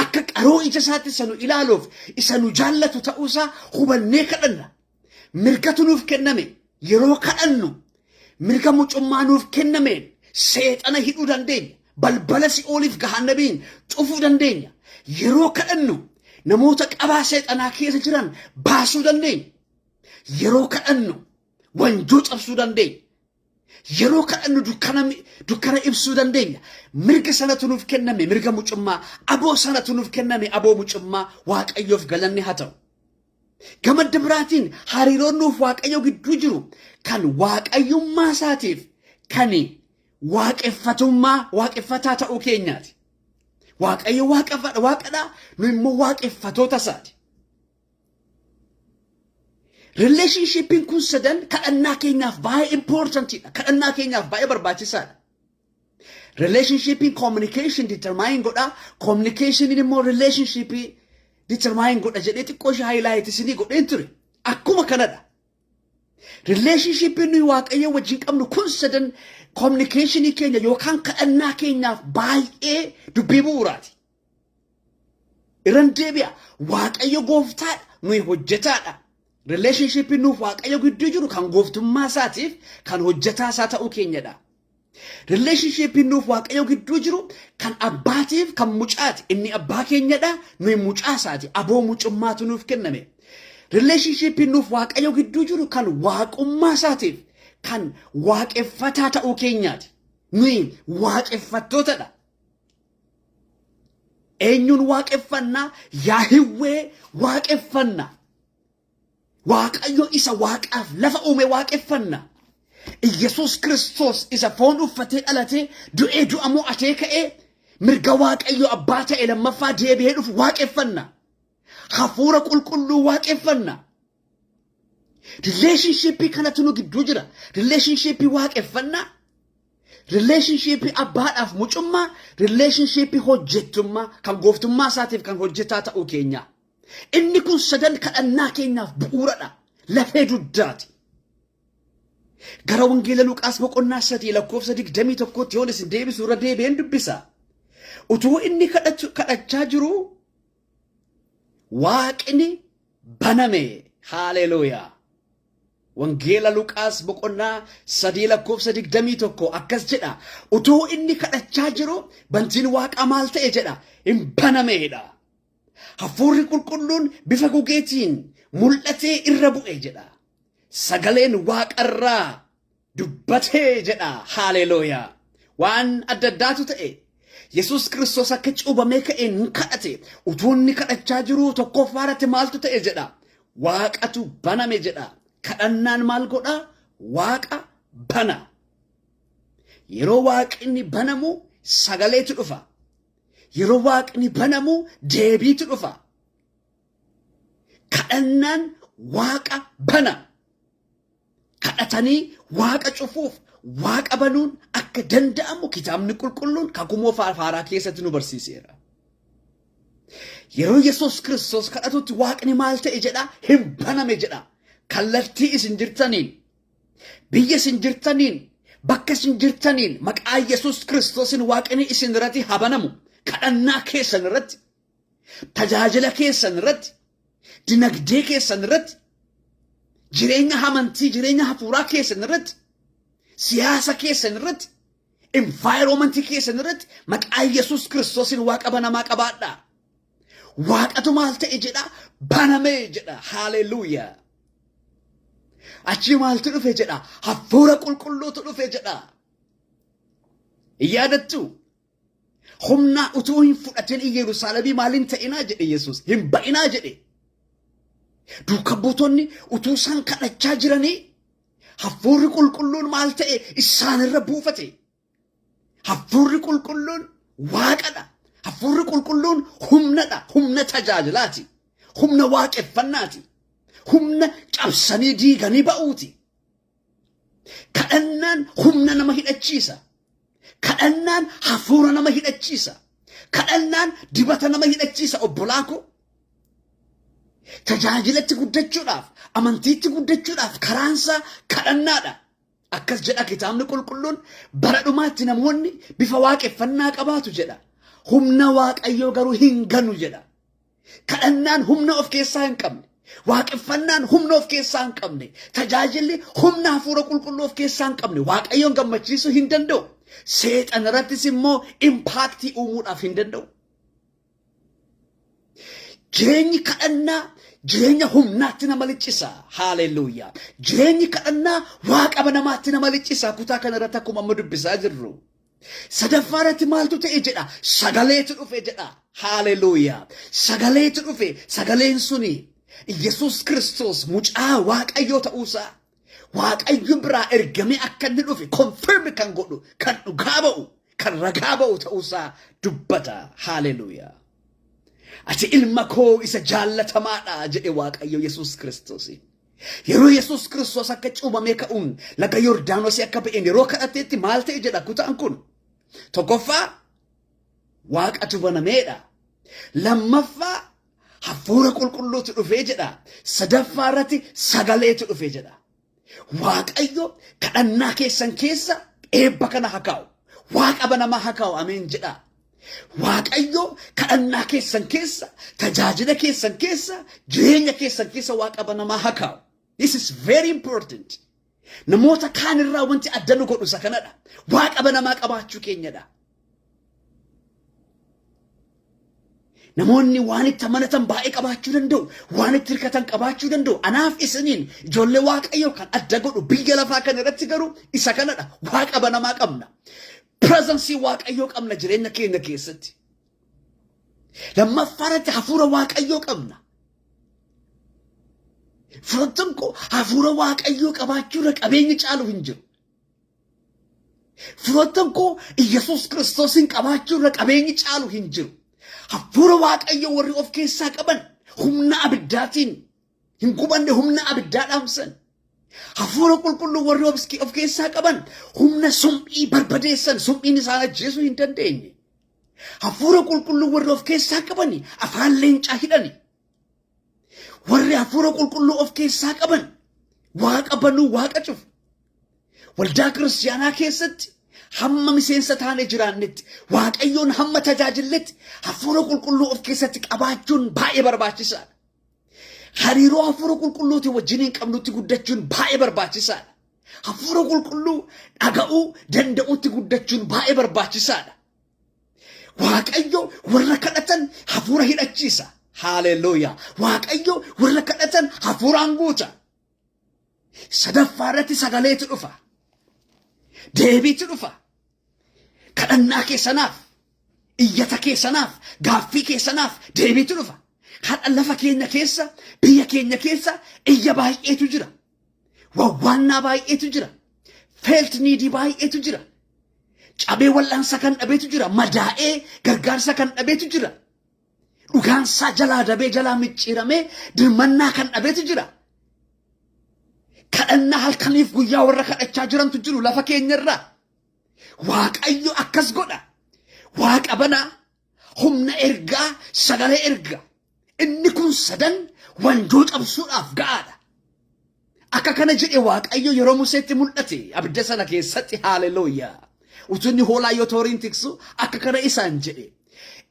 Akka qaroo ija isaatti isa nu ilaaluuf isa nu jaallatu ta'uusaa hubannee kadhanna. Mirgatu nuuf kenname yeroo kadhannu mirga mucummaa nuuf kennameen seexana hidhuu dandeenya. Balbala si'ooliif gahannabiin cufuu dandeenya. Yeroo kadhannu namoota qabaa seexanaa keessa jiran baasuu dandeenya. Yeroo kadhannu wanjoo cabsuu dandeenya. Yeroo kadhannu dukkana ibsuu dandeenya. Mirga sanatu nuuf kenname mirga mucummaa. Aboo sanatu nuuf kenname aboo mucummaa. Waaqayyoof galanni haa ta'u. Gama biraatiin hariiroon nuuf Waaqayyo gidduu jiru kan waaqayyummaa isaatiif kan waaqeffataa ta'uu keenyaati. Waaqayyo waaqadha, nu immoo waaqeffatoota isaati. Relationshipiin kun sadan kadhannaa keenyaaf baay'ee importantidha. Kadhannaa keenyaaf baay'ee barbaachisaadha. Relationship communication determine godha. Communication immoo relationship determine godha jedhee xiqqoo highlight isinii godheen ture. Akkuma kanadha. Relationship nuyi Waaqayyo wajjin qabnu kun sadan communication keenya yookaan kadhannaa keenyaaf baay'ee dubbii bu'uuraati. Irran deebi'a Waaqayyo gooftaadha nuyi hojjetaadha. Relationship nuuf Waaqayyo gidduu jiru kan gooftummaa isaatiif kan hojjetaa isaa ta'uu keenyadha. Relationship nuuf Waaqayyo gidduu jiru kan abbaatiif kan mucaati. Inni abbaa keenyadha nuyi mucaa isaati. Aboo mucummaatu nuuf kenname. Relationship nuuf Waaqayyo gidduu jiru kan waaqummaa isaatiif kan waaqeffataa ta'uu keenyaati. Nuyi waaqeffattootadha. Eenyuun waaqeffannaa? Yaahwee waaqeffannaa. Waaqayyo isa waaqaaf lafa uume waaqeffannaa. Yesus Kristos isa foon uffatee dhalatee du'ee du'a mo'atee ka'ee mirga Waaqayyo abbaa ta'e lammaffaa deebi'ee dhufu waaqeffannaa. Hafuura qulqulluu waaqeffannaa. Relationship kanatu nu gidduu jira. Relationship waaqeffannaa. Relationship abbaadhaaf mucummaa. Relationship hojjettummaa kan gooftummaa isaatiif kan hojjetaa ta'uu keenya. Inni kun sadan kadhannaa keenyaaf bu'uuradha. Lafee duddaati. Gara wangeela Luqaas boqonnaa 3 lakkoofsa 21 yoon isin deebisu irra deebi'een dubbisa. Utuu inni kadhachaa jiru Waaqni baname. Hallelujah. Wangeela Luqaas boqonnaa 3 lakkoofsa 21 akkas jedha. Utuu inni kadhachaa jiru bantiin Waaqa maal ta'e jedha? Hin banameedha. Hafuurri qulqulluun bifa gugeetiin mul'atee irra bu'e jedha. Sagaleen Waaqarraa dubbatee jedha. Hallelujah. Waan adda addaatu ta'e. Yesus Kristos akka cuubamee ka'een kadhate. Utuu inni kadhachaa jiru tokkoffaarratti maaltu ta'e jedha? Waaqatu baname jedha. Kadhannaan maal godha? Waaqa bana. Yeroo Waaqni banamu sagaleetu dhufa. Yeroo Waaqni banamu deebiitu dhufa. Kadhannaan Waaqa bana. Kadhatanii Waaqa cufuuf Waaqa banuun akka danda'amu kitaabni qulqulluun kakuu haaraa keessatti nu barsiiseera. Yeroo Yesus Kristos kadhatutti Waaqni maal ta'e jedha? Hin baname jedha. Kallattii isin jirtaniin, biyya isin jirtaniin, bakka isin jirtaniin maqaa Yesus Kristosin Waaqni isin irratti habanamu. Kadhannaa keessan irratti, tajaajila keessan irratti, dinagdee keessan irratti, jireenya amantii, jireenya hafuuraa keessan irratti, siyaasa keessan irratti, environment keessan irratti maqaa Yesus Kristosin Waaqa banamaa qabaadha. Waaqatu maal ta'e jedha? Baname jedha. Hallelujah. Achi maaltu dhufe jedha? Hafuura qulqulluutu dhufe jedha. Yaadattu humna utuu hin fudhatin Yerusaalemii maalin ta'inaa jedhe Yesus. Hin ba'inaa jedhe. Duuka buutonni utuu isaan kadhachaa jiranii hafuurri qulqulluun maal ta'e isaanirra buufate. Hafuurri qulqulluun Waaqadha. Hafuurri qulqulluun humnadha. Humna tajaajilaati. Humna waaqeffannaati. Humna cabsanii diiganii ba'uuti. Kadhannaan humna nama hidhachiisa. Kadhannaan hafuura nama hidhachiisa. Kadhannaan dibata nama hidhachiisa. Obbolaako tajaajilatti guddachuudhaaf, amantiitti guddachuudhaaf karaansaa kadhannaadha. Akkas jedha kitaabni qulqulluun, bara dhumaatti namoonni bifa waaqeffannaa qabaatu jedha. Humna Waaqayyoo garuu hin ganu jedha. Kadhannaan humna of keessaa hin qabne. Waaqeffannaan humna of keessaa hin qabne. Tajaajilli humna hafuura qulqulluu of keessaa hin qabne. Waaqayyoon gammachiisuu hin danda'u. Seexan irrattis immoo impaaktii uumuudhaaf hin danda'u. Jireenyi kadhannaa jireenya humnaatti nama liccisa. Hallelujah. Jireenyi kadhannaa Waaqa banamaatti nama liccisa. Kutaa kana irratti akkuma amma dubbisaa jirru. Sadaffaarratti maaltu ta'e jedha? Sagaleetu dhufe jedha. Hallelujah. Sagaleetu dhufe. Sagaleen suni Yesus Kristos mucaa Waaqayyoo ta'uusaa Waaqayyo biraa ergamee akka inni dhufe confirm kan godhu, kan dhugaa ba'u, kan ragaa ba'u ta'uusaa dubbata. Hallelujah. Ati ilma koo isa jaallatamaadha jedhe Waaqayyo Yesus Kristos. Yeroo Yesus Kristos akka cuubamee ka'uun laga Yordaanos akka ba'een yeroo kadhateetti maal ta'e jedha kutaan kun? Tokkoffaa waaqatu banameedha. Lammaffaa hafuura qulqulluutu dhufee jedha. Sadaffaa irratti sagaleetu dhufee jedha. Waaqayyo kadhannaa keessan keessa eebba kana haa kaa'u. Waaqa banamaa haa kaa'u. Ameen jedha. Waaqayyo kadhannaa keessan keessa, tajaajila keessan keessa, jireenya keessan keessa waaqa banamaa haa kaa'u. This is very important. Namoota kaan irraa wanti adda nu godhu isa kanadha. Waaqa banamaa qabaachuu keenyadha. Namoonni waan itti amanatan baay'ee qabaachuu danda'u, waan itti hirkatan qabaachuu danda'u. Anaaf isiniin ijoollee waaqayyoo kan adda godhu biyya lafaa kana irratti garuu isa kanadha. Waaqa banamaa qabna. Presensii waaqayyoo qabna jireenya keenya keessatti. Lammaffaa irratti hafuura waaqayyoo qabna. Firoottan koo hafuura waaqayyoo qabaachuurra qabeenyi caalu hin jiru. Firoottan koo Iyyasuus Kiristoosin qabaachuurra qabeenyi caalu hin jiru. Hafuura waaqayyoo warri of keessaa qaban humna abiddaatiin hin gubanne humna abiddaa dhaamsan. Hafuura qulqulluu warri of keessaa qaban humna sum'ii barbadeessan, sum'iin isaan ajjeesuu hin dandeenye. Hafuura qulqulluu warri of keessaa qaban afaan leencaa hidhani. Warri hafuura qulqulluu of keessaa qaban waaqa banuu, waaqa cufu. Waldaa kiristaanaa keessatti hamma miseensa taane jiraannetti, waaqayyoon hamma tajaajilletti hafuura qulqulluu of keessatti qabaachuun baay'ee barbaachisaadha. Hariiroo hafuura qulqulluuti wajjiniin qabnutti guddachuun baay'ee barbaachisaadha. Hafuura qulqulluu dhaga'uu danda'utti guddachuun baay'ee barbaachisaadha. Waaqayyo warra kadhatan hafuura hidhachiisa. Haalelooyaa. Waaqayyo warra kadhatan hafuuraan guuta. Sadaffaa irratti sagaleetu dhufa. Deebiitu dhufa. Kadhannaa keessanaaf, iyyata keessanaaf, gaaffii keessanaaf deebiitu dhufa. Hadha lafa keenya keessa, biyya keenya keessa iyya baay'eetu jira. Wawwaannaa baay'eetu jira. Feelt niidii baay'eetu jira. Cabee wal'aansa kan dhabeetu jira. Madaa'ee gargaarsa kan dhabeetu jira. Dhugaansaa jalaa dabee jalaa micciiramee dirmannaa kan dhabeetu jira. Kadhannaa halkaniif guyyaa warra kadhachaa jirantu jiru lafa keenyarraa. Waaqayyo akkas godha. Waaqa banaa, humna ergaa, sagalee ergaa. Inni kun sadan wanjoo cabsuudhaaf ga'aadha. Akka kana jedhe Waaqayyo yeroo Museetti mul'ate abidda sana keessatti. Haalelooyaa. Utunni hoolaa yoo tooriin tiksu akka kana isaan jedhe.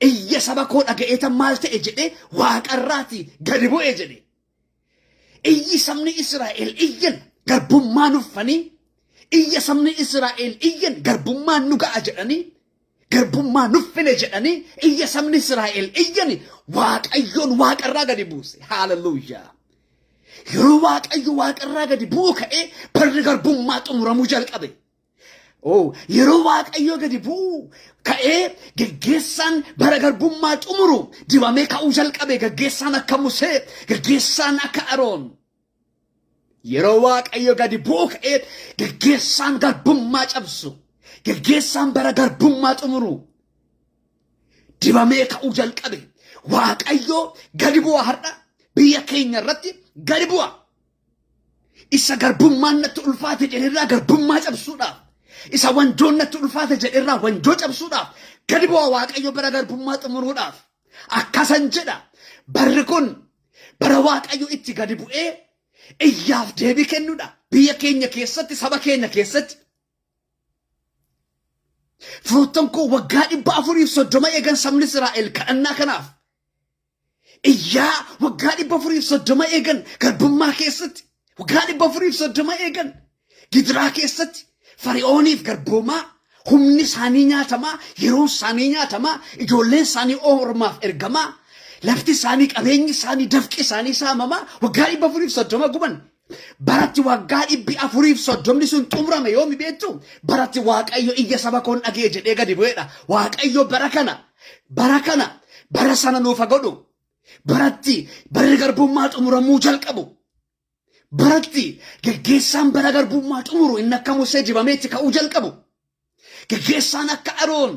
Iyya saba koo dhaga'eetan maal ta'e jedhe waaqarraati gadi bu'e jedhe. Iyyi sabni Israa'el iyyan garbummaan uffanii, iyya sabni Israa'el iyyan garbummaan nu ga'a jedhanii, garbummaan nuffine jedhanii, iyya sabni Israa'el iyyan Waaqayyoon waaqarraa gadi buuse. Haalelooyaa. Yeroo Waaqayyo waaqarraa gadi bu'u ka'ee barri garbummaa xumuramuu jalqabe. Yeroo Waaqayyo gadi bu'u ka'ee geggeessaan bara garbummaa xumuru dibamee ka'uu jalqabe. Geggeessaan akka Musee, geggeessaan akka Aroon. Yeroo Waaqayyo gadi bu'u ka'ee geggeessaan garbummaa cabsu, geggeessaan bara garbummaa xumuru dibamee ka'uu jalqabe. Waaqayyo gadi bu'a har'a biyya keenya irratti gadi bu'a. Isa garbummaan natti ulfaate jedheerraa garbummaa cabsuudhaaf, isa wanjoon natti ulfaate jedheerraa wanjoo cabsuudhaaf gadi bu'a Waaqayyo bara garbummaa xumuruudhaaf. Akkasan jedha. Barri kun bara Waaqayyo itti gadi bu'ee iyyaaf deebii kennuudha. Biyya keenya keessatti, saba keenya keessatti. Firoottan koo waggaa 430 eegan sabni Israa'el kadhannaa kanaaf. Iyyaa waggaa 430 eegan garbummaa keessatti. Waggaa 430 eegan gidiraa keessatti. Fari'ooniif garbummaa, humni isaanii nyaatamaa, yeroon isaanii nyaatamaa, ijoolleen isaanii ormaaf ergamaa, lafti isaanii, qabeenyi isaanii, dafqi isaanii saamamaa. Waggaa 430 guban. Baratti waggaa 430 sun xumurame yoomi beektu? Baratti Waaqayyo iyya saba koon dhagee jedhee gadi bu'eedha. Waaqayyo bara sana nuuf godhu. Baratti barri garbummaa xumuramuu jalqabu. Baratti geggeessaan bara garbummaa xumuru inni akka Musee dibameetti ka'uu jalqabu. Geggeessaan akka Aroon.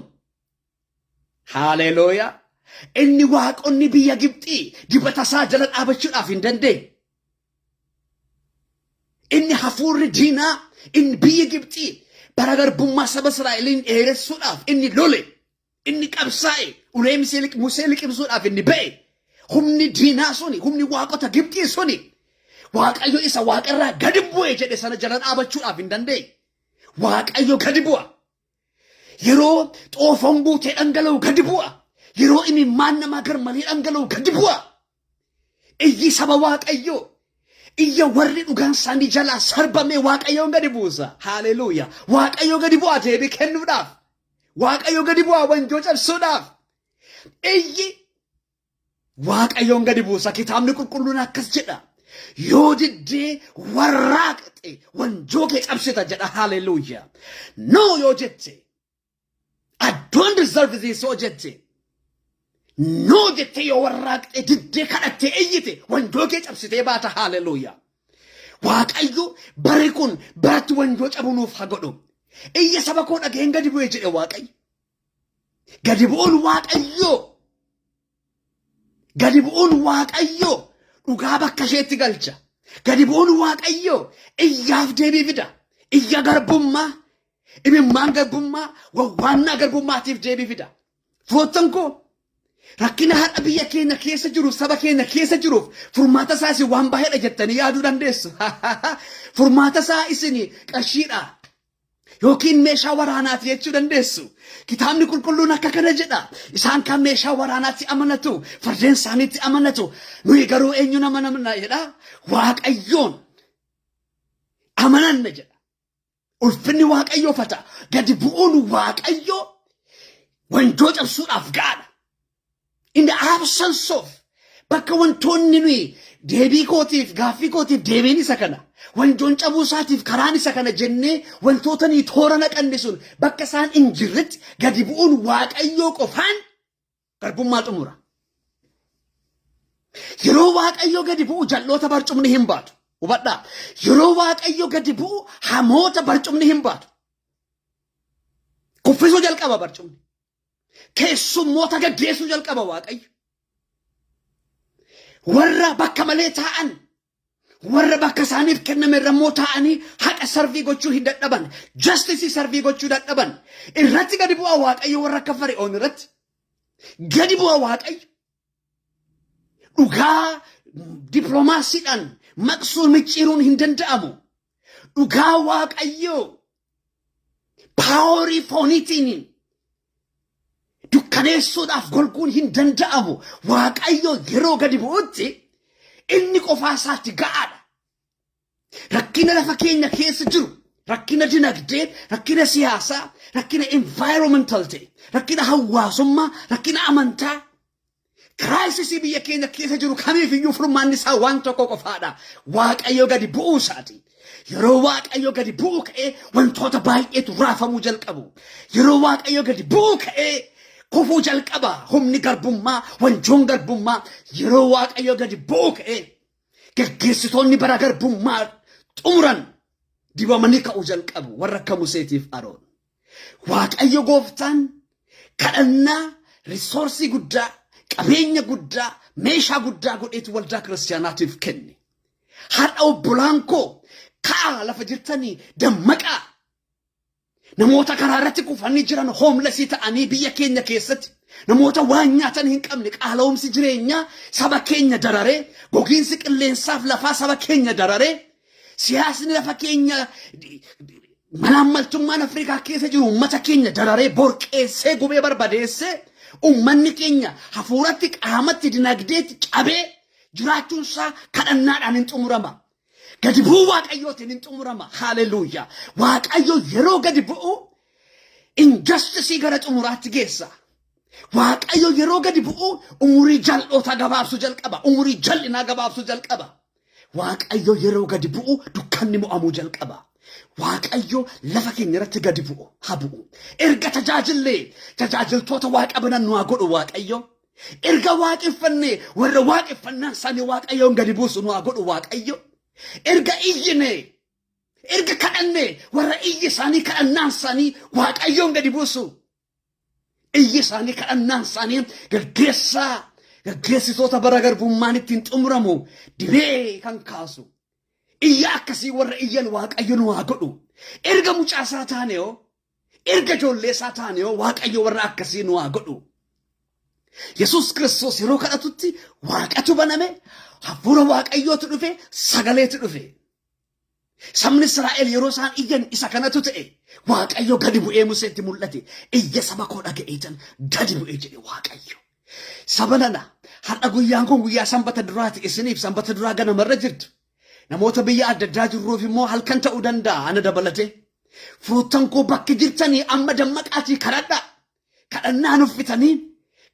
Haalelooyaa. Inni waaqonni biyya Gibxii dibata isaa jala dhaabachuudhaaf hin dandeenye. Inni hafuurri diinaa inni biyya Gibxii bara garbummaa saba Israa'eliin dheeressuudhaaf inni lole, inni qabsaa'e, ulee Musee liqimsuudhaaf inni ba'e, humni diinaa suni, humni waaqota Gibxii suni, Waaqayyo isa waaqarraa gadi bu'e jedhe sana jala dhaabachuudhaaf hin danda'e. Waaqayyo gadi bu'a. Yeroo xoofoon buutee dhangala'u gadi bu'a. Yeroo imimmaan namaa garmalee dhangala'u gadi bu'a. Iyyi saba Waaqayyo, iyya warri dhugaan isaanii jalaa sarbame Waaqayyoon gadi buusa. Haleluuyaa. Waaqayyo gadi bu'a deebii kennuudhaaf. Waaqayyo gadi bu'a wanjoo cabsuudhaaf. Iyyi Waaqayyoon gadi buusa. Kitaabni qulqulluun akkas jedha. Yoo diddee warraaqxe wanjoo kee cabsita jedha. Haleluuyaa. No yoo jette, I don't deserve this yoo jette. No jette yoo warraaqxe diddee kadhattee iyyite wanjoo kee cabsitee baata. Haleluuyaa. Waaqayyo bari kun baratti wanjoo cabunuuf haa godhu. Iyya saba koo dhageen gadi bu'ee jedhe Waaqayyo. Gadi bu'uun Waaqayyo. Gadi bu'uun Waaqayyo dhugaa bakka isheetti galcha. Gadi bu'uun Waaqayyo iyyaaf deebii fida. Iyya garbummaa, imimmaan garbummaa, wawwaannaa garbummaatiif deebii fida. Foottan koo rakkina har'a biyya keenya keessa jiruuf, saba keenya keessa jiruuf furmaata isaa isin waan baay'eedha jettanii yaaduu dandeessu. Furmaata isaa isin qarshiidha yookiin meeshaa waraanaati jechuu dandeessu. Kitaabni qulqulluun akka kana jedha. Isaan kan meeshaa waraanaatti amanatu, fardeen isaaniitti amanatu, nuyi garuu eenyuun amanamna jedha? Waaqayyoon amananna jedha. Ulfinni Waaqayyoofata. Gadi bu'uun Waaqayyo wanjoo cabsuudhaaf gaadha. In the absence of, bakka wantoonni nuyi deebii kootiif, gaaffii kootiif deebiin isa kana, wanjoon cabuu isaatiif karaan isa kana jennee wantoota ni toora naqanne sun bakka isaan hin jirretti gadi bu'uun Waaqayyoo qofaan garbummaa xumura. Yeroo Waaqayyoo gadi bu'u jalloota barcumni hin baatu. Hubadhaa. Yeroo Waaqayyoo gadi bu'u hamoota barcumni hin baatu. Kuffisuu jalqaba barcumni. Keessummoota gaggeessuu jalqaba Waaqayyo. Warra bakka malee taa'an, warra bakka isaaniif kenname irrammoo taa'anii haqa sarvii gochuu hin dadhaban, justice sarvii gochuu dadhaban irratti gadi bu'a Waaqayyo. Warra akka Fari'oon irratti gadi bu'a Waaqayyo. Dhugaa diploomaasiidhaan maqsuun micciiruun hin danda'amu. Dhugaa Waaqayyo paaworii fooniitiin dukkaneessuudhaaf golguun hin danda'amu. Waaqayyo yeroo gadi bu'utti inni qofaa isaatti ga'aadha. Rakkina lafa keenya keessa jiru, rakkina dinagdee, rakkina siyaasaa, rakkina environmental ta'e, rakkina hawaasummaa, rakkina amantaa, kiraayisisii biyya keenya keessa jiru kamiifiyyuu furmaanni isaa waan tokko qofaadha. Waaqayyo gadi bu'uu isaati. Yeroo Waaqayyo gadi bu'u ka'ee wantoota baay'eetu raafamuu jalqabu. Yeroo Waaqayyo gadi bu'u ka'ee kufuu jalqaba humni garbummaa, wanjoon garbummaa. Yeroo Waaqayyo gadi bu'u ka'ee gaggeessitoonni bara garbummaa xumuran dibamanii ka'uu jalqabu. Warra akka Museetiif Aroon. Waaqayyo gooftaan kadhannaa risoorsii guddaa, qabeenya guddaa, meeshaa guddaa godheetu waldaa kiristaanaatiif kenne. Har'a obbolaan koo ka'aa lafa jirtanii dammaqaa. Namoota karaa irratti kufanii jiran hoomlesii ta'anii biyya keenya keessatti, namoota waan nyaatan hin qabne, qaala'umsi jireenyaa saba keenya dararee, gogiinsi qilleensaaf lafaa saba keenya dararee, siyaasni lafa keenya malaammaltummaan Afrikaa keessa jiru uummata keenya dararee borqeessee gubee barbadeessee uummanni keenya hafuuratti, qaamatti, dinagdeetti cabee jiraachuunsaa kadhannaadhaan hin xumurama. Gadi bu'uu Waaqayyootiin hin xumurama. Haleluuyaa. Waaqayyo yeroo gadi bu'u injustisii gara xumuraatti geessa. Waaqayyo yeroo gadi bu'u umurii jal'oota gabaabsuu jalqaba. Umurii jal'inaa gabaabsuu jalqaba. Waaqayyo yeroo gadi bu'u dukkanni mo'amuu jalqaba. Waaqayyo lafa keenya irratti gadi bu'u haa bu'u. Erga tajaajillee tajaajiltoota Waaqa banan nu haa godhu Waaqayyo. Erga waaqeffannee warra waaqeffannaan isaanii Waaqayyoon gadi buusu nu haa godhu Waaqayyo. Erga iyyine, erga kadhanne warra iyyi isaanii kadhannaan isaanii Waaqayyoon gadi buusu. Iyyi isaanii kadhannaan isaanii gaggeessitoota bara garbummaan ittiin xumuramu dibee kan kaasu. iyya akkasii warra iyyan waaqayyo nu haa godhu. Erga mucaasaa taaneo, erga ijoolleesaa taaneo waaqayyo warra akkasii nu haa godhu. Yesuus Kiristoos yeroo kadhatutti waaqatu baname, hafuura waaqayyootu dhufe, sagaleetu dhufe. Sabni Israa'el yeroo isaan iyyan isa kanatu ta'e, waaqayyo gadi bu'ee Museetti mul'ate. Iyya saba koo dhaga'eetan gadi bu'ee jedhe waaqayyo. Saba nana har'a guyyaan kun guyyaa sanbata duraati. Isiniif sanbata duraa ganamarra jirtu. Namoota biyya adda addaa jirruuf immoo halkan ta'uu danda'a ana dabalate. Firoottan koo bakki jirtanii amma dammaqaatii kadhadhaa. Kadhannaa nuffitanii,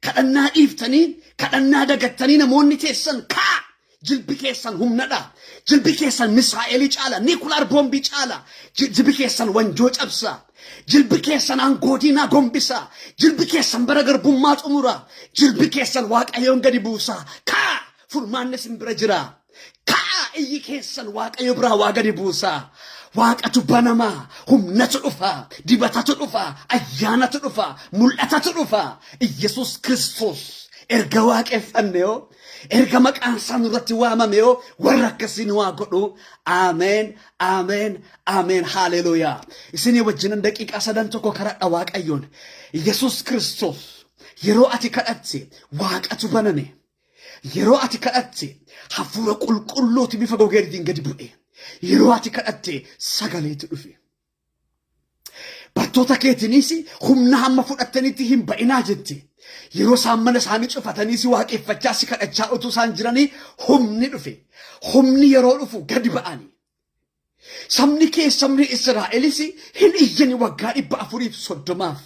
kadhannaa dhiiftanii, kadhannaa dagattanii namoonni teessan kaa. Jilbi keessan humnadha. Jilbi keessan Misaa'elii caala, Niikulaar boombii caala. Jilbi keessan wanjoo cabsa. Jilbi keessan aangoodiinaa gombisa. Jilbi keessan bara garbummaa xumura. Jilbi keessan waaqayyoon gadi buusa. Kaa furmaanni isin bira jira. Kaa iyyi keessan waaqayyo biraa waa gadi buusa. Waaqatu banamaa, humnatu dhufa, dibatatu dhufa, ayyaanatu dhufa, mul'atatu dhufa. Yesuus Kiristoos erga waaqeffannee, erga maqaan isaa nurratti waamamee warra akkasii nu haa godhu. Ameen, ameen, ameen, haleluuyaa. Isinii wajjinan daqiiqaa 3 kadhadha waaqayyoon. Yesuus Kiristoos yeroo ati kadhatte waaqatu baname. Yeroo ati kadhatte hafuura qulqulluuti bifa gogeetiin gadi bu'e. Yeroo ati kadhatte sagaleetu dhufe. Bartoota keetiinis humna hamma fudhattanitti hin ba'inaa jette. Yeroo isaan mana isaanii cufataniis waaqeffachaa si kadhachaa utuu isaan jiranii humni dhufe. Humni yeroo dhufu gadi ba'ani. Sabni Israa'elis hin iyyani waggaa 430.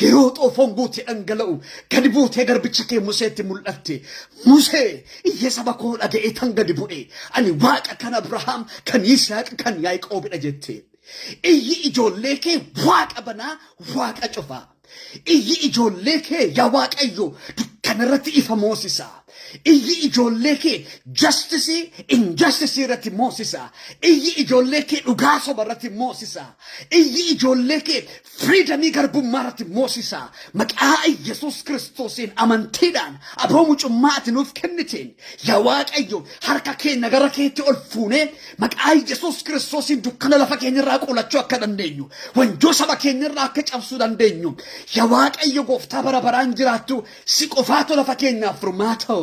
Yeroo xoofoon guutee dhangala'u gadi buutee garbicha kee Museetti mul'atte. Musee iyya saba koo dhaga'ee tan gadi bu'e. Ani waaqa kan Abrahaam, kan Yisaaq, kan Yaaqoobidha jette. Iyyi ijoollee kee waaqa banaa, waaqa cufaa. Iyyi ijoollee kee yaa waaqayyo dukkanarratti ifa moosisa. Iyyi ijoollee kee justisii, injustisii irratti moosisa. Iyyi ijoollee kee dhugaa soba irratti moosisa. Iyyi ijoollee kee firiidamii garbummaa irratti moosisa. Maqaa Yesuus Kiristoosiin amantiidhaan aboo mucummaa ati nuuf kenniteen yaa waaqayyo harka keenya gara keetti ol fuunee maqaa Yesuus Kiristoosiin dukkana lafa keenyarraa qolachuu akka dandeenyu, wanjoo saba keenyarraa akka cabsuu dandeenyu. Yaa waaqayyo gooftaa bara baraan jiraattu si qofaatu lafa keenyaaf furmaata.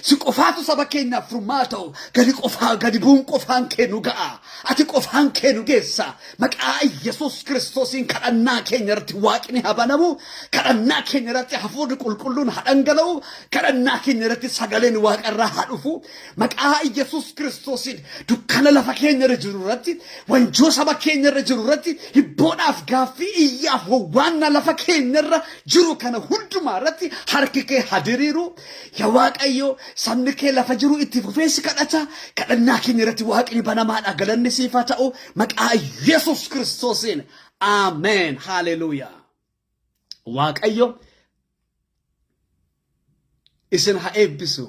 Si qofaatu saba keenyaaf furmaata. Gadi buun qofaan kee nu ga'a. Ati qofaan kee nu geessa. Maqaa Yesuus Kiristoosiin kadhannaa keenya irratti waaqni haa banamu. Kadhannaa keenya irratti hafuurri qulqulluun haa dhangala'u. Kadhannaa keenya irratti sagaleen waaqarraa haa dhufu. Maqaa Yesuus Kiristoosiin dukkana lafa keenya irra jiru irratti, wanjoo saba keenya irra jiru irratti, hibboodhaaf gaaffii iyyaaf wawwaannaa lafa keenya irra jiru kana hundumaa irratti harki kee haa diriiru. Yaa waaqayyo sabni kee lafa jiru itti fufee si kadhata. Kadhannaa keenya irratti waaqni banamaadha. Galanni siif haa ta'u maqaa Yesuus Kiristoosiin. Ameen. Haleluuyaa. Waaqayyo isin haa eebbisu.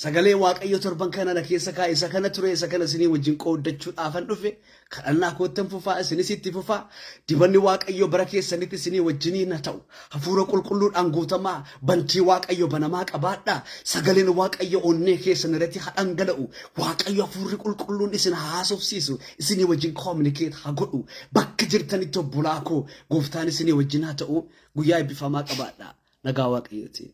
Sagalee waaqayyo torban kana keessa kaa'e isa kana ture isa kana isinii wajjin qooddachuudhaafan dhufe. Kadhannaa koottan fufaa isinis itti fufaa. Dibanni waaqayyo bara keessanitti isinii wajjiniin haa ta'u. Hafuura qulqulluudhaan guutamaa, bantii waaqayyo banamaa qabaadhaa. Sagaleen waaqayyo onnee keessan irratti haa dhangala'u. Waaqayyo hafuurri qulqulluun isin haa haasofsiisu. Isinii wajjin communicate haa godhu. Bakka jirtanitti obbolaa koo gooftaan isinii wajjin haa ta'u. Guyyaa eebbifamaa qabaadhaa. Nagaa waaqayyotiin.